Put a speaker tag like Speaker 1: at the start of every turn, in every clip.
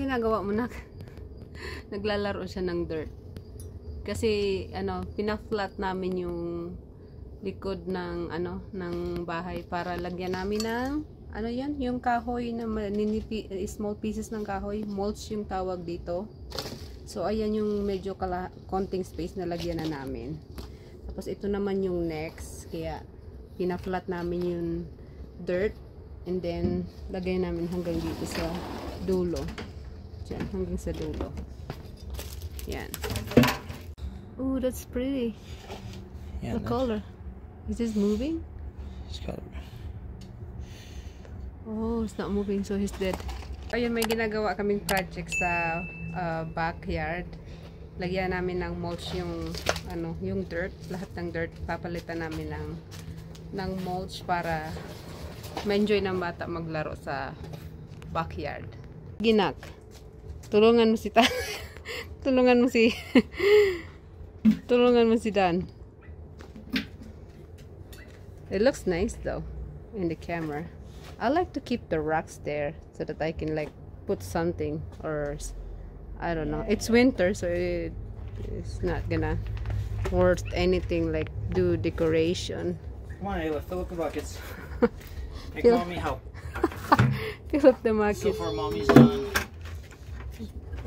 Speaker 1: ginagawa mo na? Naglalaro siya ng dirt. Kasi pina-flat namin yung likod ng ng bahay para lagyan namin ng yan, yung kahoy na small pieces ng kahoy, mulch yung tawag dito. So ayan yung medyo konting space na lagyan na namin. Tapos ito naman yung next, kaya pina-flat namin yung dirt and then lagay namin hanggang dito sa dulo. Diyan, hanggang sa dulo. Yan. Oh, that's pretty.
Speaker 2: Yeah,
Speaker 1: the color. Is this moving?
Speaker 2: It's got...
Speaker 1: Oh, it's not moving, so he's dead. Ayun, may ginagawa kaming project sa backyard. Lagyan namin ng mulch yung yung dirt, lahat ng dirt papalitan namin ng mulch para ma-enjoy ng bata maglaro sa backyard. Ginak. Tulungan mo si tulungan mo si tulungan mo si Dan. It looks nice though in the camera. I like to keep the rocks there so that I can like put something, or I don't know. It's winter, so it's not gonna worth anything like do decoration.
Speaker 2: Come on, Ayla, fill up the buckets. Make mommy help.
Speaker 1: Fill up the bucket.
Speaker 2: So far, mommy's done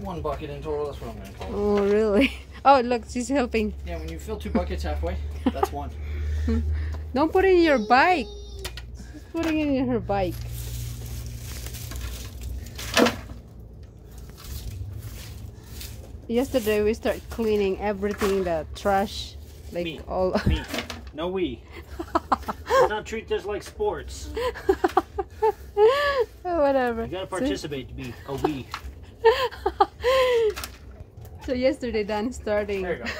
Speaker 2: 1 bucket in total. That's what I'm gonna call it.
Speaker 1: Oh, really? Oh, look, she's helping.
Speaker 2: Yeah, when you fill 2 buckets halfway, that's 1.
Speaker 1: Don't put it in your bike. She's putting it in her bike. Yesterday we started cleaning everything, the trash, like
Speaker 2: me.
Speaker 1: all.
Speaker 2: Me. No, we. Let's not treat this like sports.
Speaker 1: Whatever.
Speaker 2: You gotta participate to be a we.
Speaker 1: So yesterday Dan starting.
Speaker 2: There you go.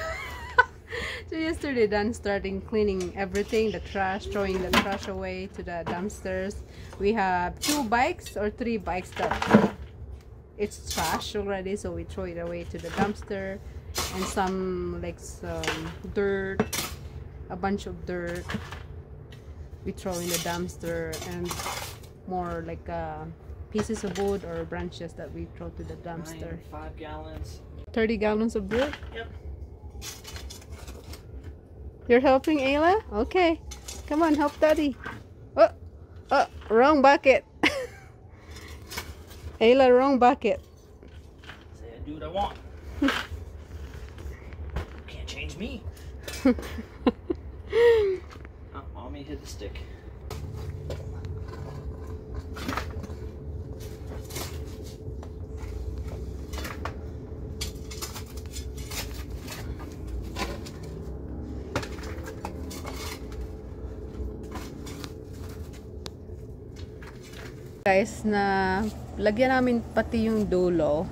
Speaker 1: So yesterday Dan starting cleaning everything, the trash, throwing the trash away to the dumpsters. We have 2 bikes or 3 bikes that it's trash already, so we throw it away to the dumpster, and some dirt, a bunch of dirt we throw in the dumpster, and more like pieces of wood or branches that we throw to the dumpster.
Speaker 2: 5 gallons.
Speaker 1: 30 gallons of dirt?
Speaker 2: Yep.
Speaker 1: You're helping Ayla? Okay. Come on, help Daddy. Oh, wrong bucket. Ayla, wrong bucket.
Speaker 2: Say I do what I want. Can't change me. Oh, mommy hit the stick.
Speaker 1: Guys, na lagyan namin pati yung dulo,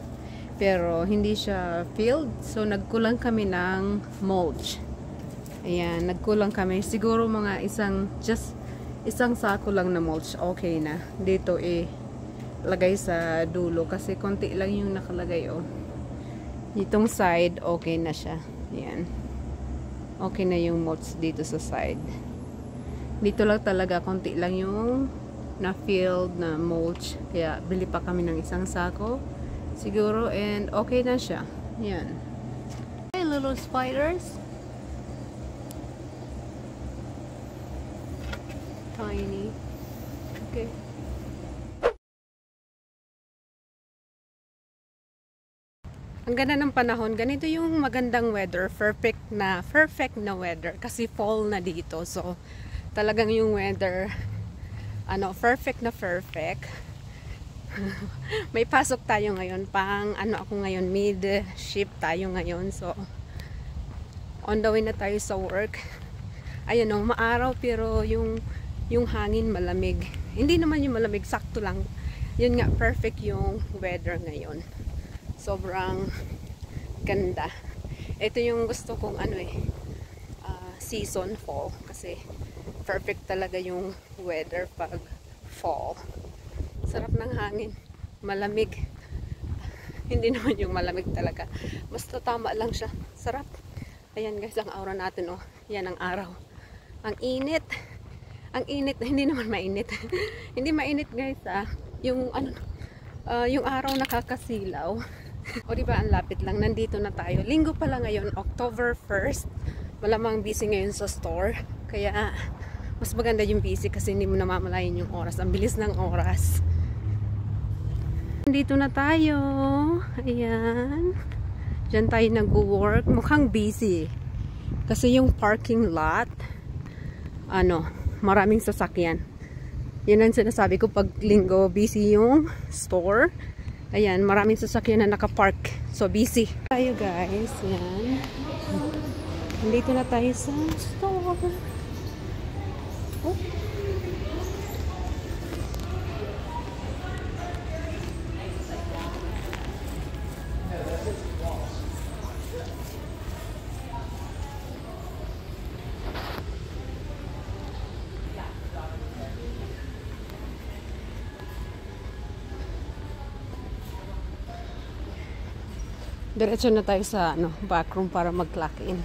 Speaker 1: pero hindi siya filled, so nagkulang kami ng mulch. Ayan, nagkulang kami siguro mga isang sako lang na mulch, okay na. Dito lagay sa dulo kasi konti lang yung nakalagay. Itong side okay na siya. Ayan, okay na yung mulch dito sa side. Dito lang talaga konti lang yung na filled na mulch, kaya bili pa kami ng isang sako siguro, and okay na siya. Yan. Hey, little spiders, tiny. Okay. Ang ganda ng panahon, ganito yung magandang weather, perfect na weather kasi fall na dito, so talagang yung weather perfect na perfect. May pasok tayo ngayon, ako ngayon, mid shift tayo ngayon, so on the way na tayo sa work. Ayun maaraw, pero yung hangin malamig, hindi naman yung malamig, sakto lang. Yun nga, perfect yung weather ngayon, sobrang ganda. Ito yung gusto kong season, fall, kasi perfect talaga yung weather pag fall. Sarap ng hangin, malamig. Hindi naman yung malamig talaga, basta tama lang siya, sarap. Ayan guys, ang aura natin, yan ang araw. Ang init, hindi naman mainit. Hindi mainit guys, yung Yung araw nakakasilaw. O diba, ang lapit lang. Nandito na tayo. Linggo pala ngayon, October 1st. Malamang busy ngayon sa store. Kaya, mas maganda yung busy kasi hindi mo namamalayan yung oras. Ang bilis ng oras. Nandito na tayo. Ayan. Diyan tayo nag-work. Mukhang busy. Kasi yung parking lot, maraming sasakyan. Yan ang sinasabi ko pag linggo, busy yung store. Ayan, maraming sasakyan na nakapark. So, busy. Tayo guys, yan. Nandito na tayo sa store. Oh. Diretso na tayo sa backroom para mag-clock in.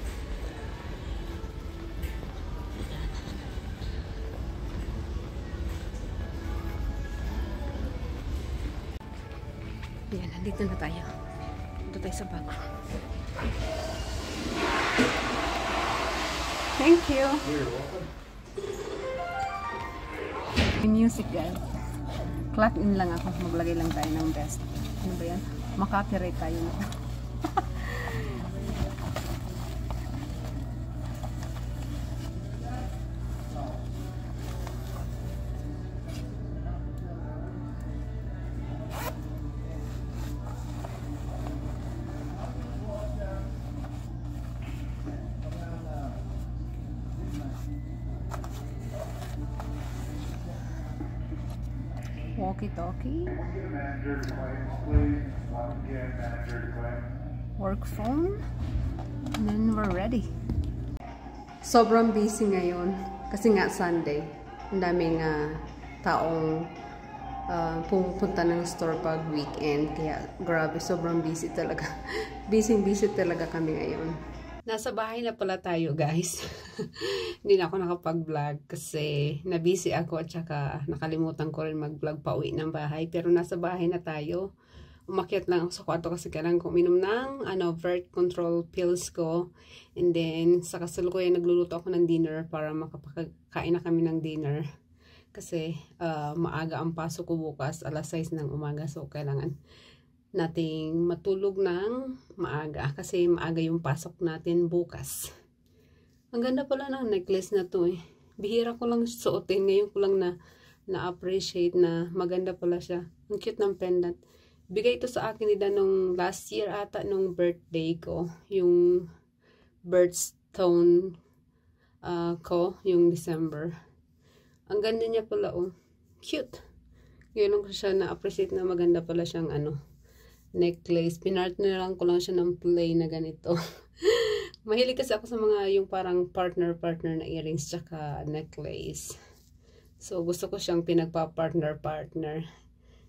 Speaker 1: Yan, nandito na tayo. Dito tayo sa backroom. Thank you.
Speaker 2: You're welcome.
Speaker 1: Yung music guys. Clock in lang ako. Maglagay lang tayo ng best. Ano ba yan? Makapirate tayo na. Walkie-talkie. Work phone. And then we're ready. Sobrang busy ngayon. Kasi nga Sunday. Ang daming taong pumupunta ng store pag weekend. Kaya grabe, sobrang busy talaga. Busy talaga kami ngayon. Nasa bahay na pala tayo guys. Hindi na ako nakapag-vlog kasi na-busy ako at saka nakalimutan ko rin mag-vlog pa uwi ng bahay. Pero nasa bahay na tayo. Umakyat lang ako sa kwarto kasi kailangan ko uminom ng birth control pills ko. And then sa kasalukuyan nagluluto ako ng dinner para makapakain na kami ng dinner. Kasi maaga ang pasok ko bukas, alas 6 ng umaga. So kailangan nating matulog ng maaga kasi maaga yung pasok natin bukas. Ang ganda pala ng necklace na to eh. Bihira ko lang suotin. Ngayon ko lang na-appreciate na maganda pala siya. Ang cute ng pendant. Bigay ito sa akin ni Dan nung last year ata nung birthday ko. Yung birthstone ko yung December. Ang ganda niya pala oh. Cute. Ngayon lang ko siya na-appreciate na maganda pala siyang necklace. Pinartneran ko lang siya ng play na ganito. Mahilig kasi ako sa mga yung parang partner na earrings tsaka necklace. So gusto ko siyang pinagpa-partner.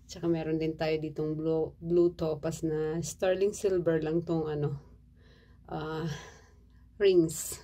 Speaker 1: Tsaka meron din tayo ditong blue topaz na sterling silver lang tong rings.